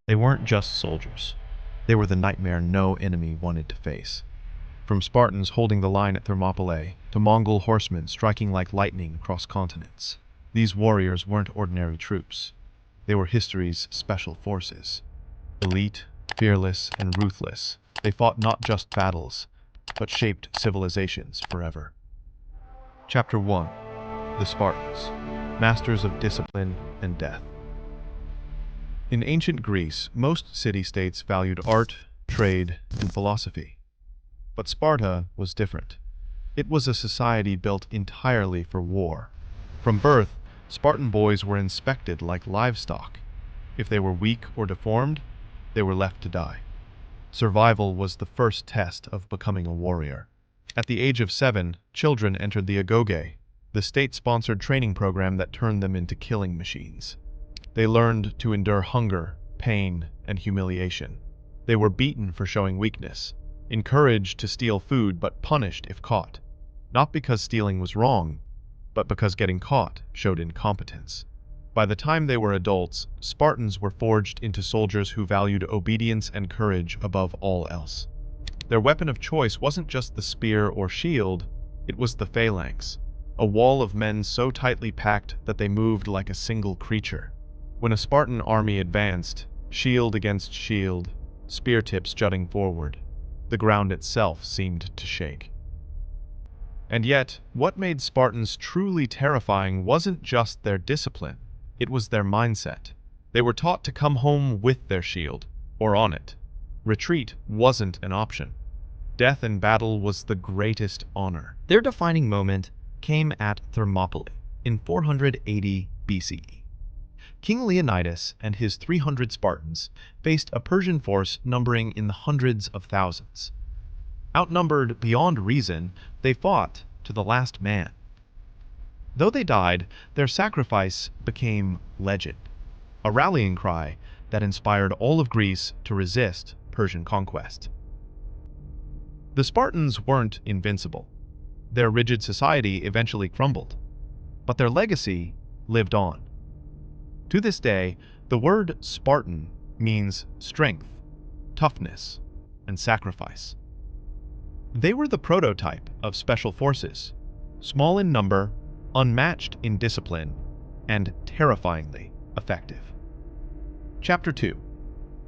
They weren't just soldiers. They were the nightmare no enemy wanted to face. From Spartans holding the line at Thermopylae to Mongol horsemen striking like lightning across continents, these warriors weren't ordinary troops. They were history's special forces. Elite, fearless, and ruthless, they fought not just battles, but shaped civilizations forever. Chapter 1. The Spartans, masters of discipline and death. In ancient Greece, most city-states valued art, trade, and philosophy. But Sparta was different. It was a society built entirely for war. From birth, Spartan boys were inspected like livestock. If they were weak or deformed, they were left to die. Survival was the first test of becoming a warrior. At the age of 7, children entered the agoge, the state-sponsored training program that turned them into killing machines. They learned to endure hunger, pain, and humiliation. They were beaten for showing weakness, encouraged to steal food but punished if caught. Not because stealing was wrong, but because getting caught showed incompetence. By the time they were adults, Spartans were forged into soldiers who valued obedience and courage above all else. Their weapon of choice wasn't just the spear or shield, it was the phalanx, a wall of men so tightly packed that they moved like a single creature. When a Spartan army advanced, shield against shield, spear tips jutting forward, the ground itself seemed to shake. And yet, what made Spartans truly terrifying wasn't just their discipline, it was their mindset. They were taught to come home with their shield, or on it. Retreat wasn't an option. Death in battle was the greatest honor. Their defining moment came at Thermopylae in 480 BCE. King Leonidas and his 300 Spartans faced a Persian force numbering in the hundreds of thousands. Outnumbered beyond reason, they fought to the last man. Though they died, their sacrifice became legend, a rallying cry that inspired all of Greece to resist Persian conquest. The Spartans weren't invincible. Their rigid society eventually crumbled, but their legacy lived on. To this day, the word Spartan means strength, toughness, and sacrifice. They were the prototype of special forces, small in number, unmatched in discipline, and terrifyingly effective. Chapter 2.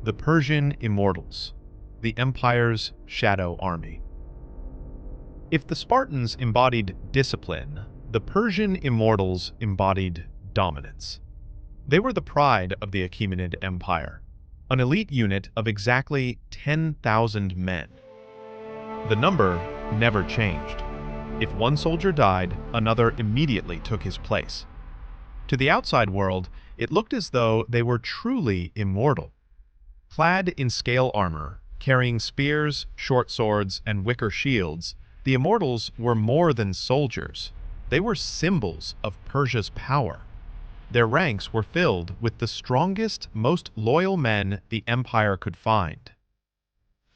The Persian Immortals, the Empire's Shadow Army. If the Spartans embodied discipline, the Persian Immortals embodied dominance. They were the pride of the Achaemenid Empire, an elite unit of exactly 10,000 men. The number never changed. If one soldier died, another immediately took his place. To the outside world, it looked as though they were truly immortal. Clad in scale armor, carrying spears, short swords, and wicker shields, the Immortals were more than soldiers. They were symbols of Persia's power. Their ranks were filled with the strongest, most loyal men the empire could find.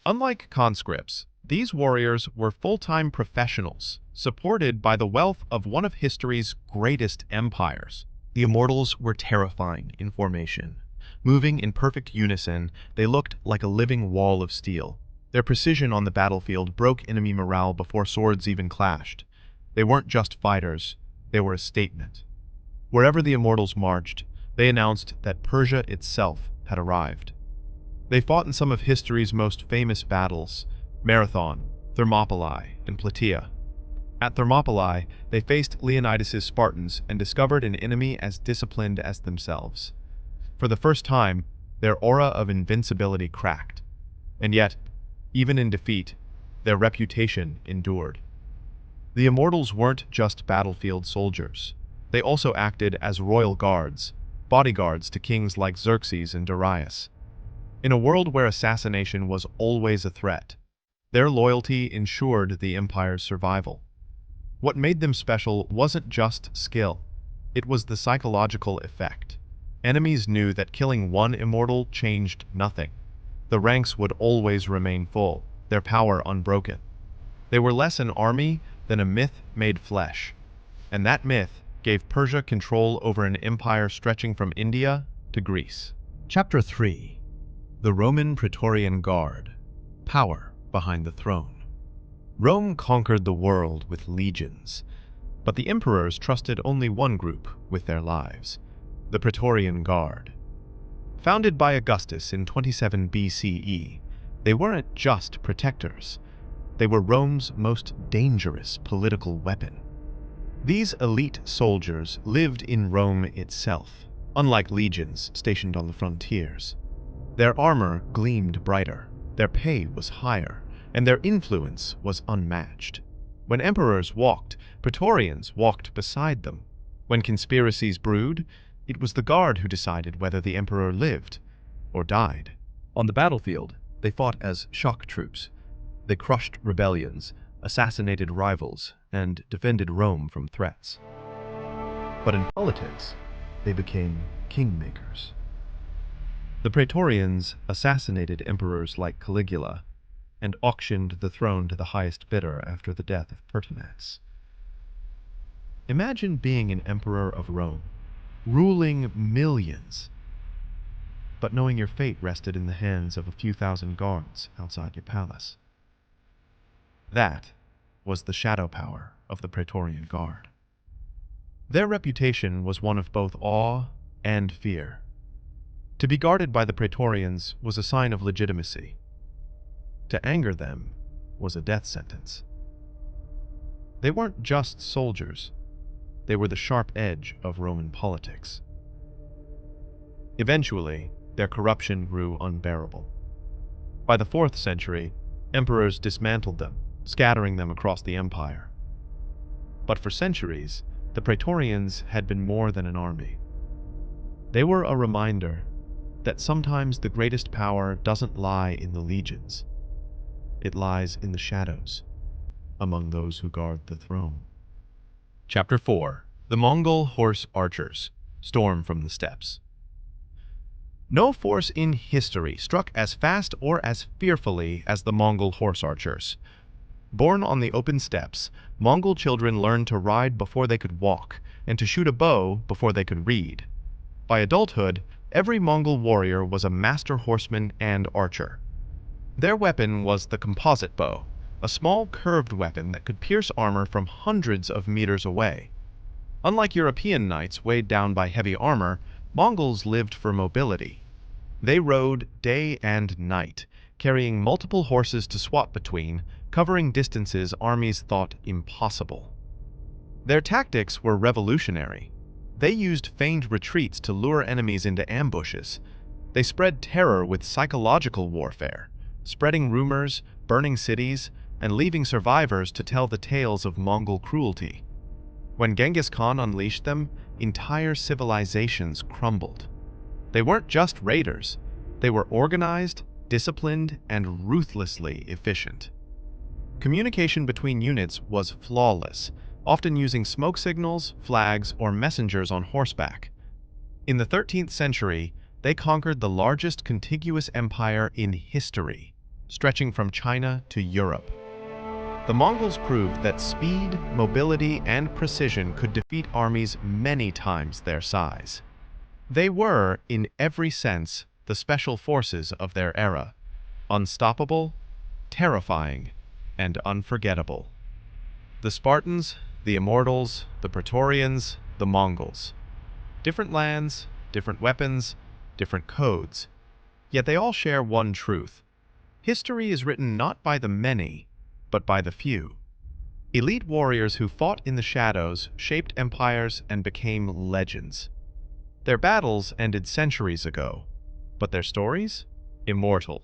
Unlike conscripts, these warriors were full-time professionals, supported by the wealth of one of history's greatest empires. The Immortals were terrifying in formation. Moving in perfect unison, they looked like a living wall of steel. Their precision on the battlefield broke enemy morale before swords even clashed. They weren't just fighters, they were a statement. Wherever the Immortals marched, they announced that Persia itself had arrived. They fought in some of history's most famous battles, Marathon, Thermopylae, and Plataea. At Thermopylae, they faced Leonidas' Spartans and discovered an enemy as disciplined as themselves. For the first time, their aura of invincibility cracked. And yet, even in defeat, their reputation endured. The Immortals weren't just battlefield soldiers. They also acted as royal guards, bodyguards to kings like Xerxes and Darius. In a world where assassination was always a threat, their loyalty ensured the empire's survival. What made them special wasn't just skill, it was the psychological effect. Enemies knew that killing one immortal changed nothing. The ranks would always remain full, their power unbroken. They were less an army than a myth made flesh, and that myth gave Persia control over an empire stretching from India to Greece. Chapter 3. The Roman Praetorian Guard, power behind the throne. Rome conquered the world with legions, but the emperors trusted only one group with their lives, the Praetorian Guard. Founded by Augustus in 27 BCE, they weren't just protectors. They were Rome's most dangerous political weapon. These elite soldiers lived in Rome itself, unlike legions stationed on the frontiers. Their armor gleamed brighter, their pay was higher, and their influence was unmatched. When emperors walked, Praetorians walked beside them. When conspiracies brewed, it was the guard who decided whether the emperor lived or died. On the battlefield, they fought as shock troops. They crushed rebellions, assassinated rivals, and defended Rome from threats. But in politics, they became kingmakers. The Praetorians assassinated emperors like Caligula and auctioned the throne to the highest bidder after the death of Pertinax. Imagine being an emperor of Rome, ruling millions, but knowing your fate rested in the hands of a few thousand guards outside your palace. That was the shadow power of the Praetorian Guard. Their reputation was one of both awe and fear. To be guarded by the Praetorians was a sign of legitimacy. To anger them was a death sentence. They weren't just soldiers. They were the sharp edge of Roman politics. Eventually, their corruption grew unbearable. By the 4th century, emperors dismantled them, scattering them across the empire. But for centuries, the Praetorians had been more than an army. They were a reminder that sometimes the greatest power doesn't lie in the legions. It lies in the shadows, among those who guard the throne. Chapter 4. The Mongol Horse Archers storm from the steppes. No force in history struck as fast or as fearfully as the Mongol Horse Archers. Born on the open steppes, Mongol children learned to ride before they could walk, and to shoot a bow before they could read. By adulthood, every Mongol warrior was a master horseman and archer. Their weapon was the composite bow, a small curved weapon that could pierce armor from hundreds of meters away. Unlike European knights weighed down by heavy armor, Mongols lived for mobility. They rode day and night, carrying multiple horses to swap between, covering distances armies thought impossible. Their tactics were revolutionary. They used feigned retreats to lure enemies into ambushes. They spread terror with psychological warfare, spreading rumors, burning cities, and leaving survivors to tell the tales of Mongol cruelty. When Genghis Khan unleashed them, entire civilizations crumbled. They weren't just raiders. They were organized, disciplined, and ruthlessly efficient. Communication between units was flawless, often using smoke signals, flags, or messengers on horseback. In the 13th century, they conquered the largest contiguous empire in history, stretching from China to Europe. The Mongols proved that speed, mobility, and precision could defeat armies many times their size. They were, in every sense, the special forces of their era, unstoppable, terrifying, and unforgettable. The Spartans, the Immortals, the Praetorians, the Mongols. Different lands, different weapons, different codes. Yet they all share one truth. History is written not by the many, but by the few. Elite warriors who fought in the shadows shaped empires and became legends. Their battles ended centuries ago, but their stories? Immortal.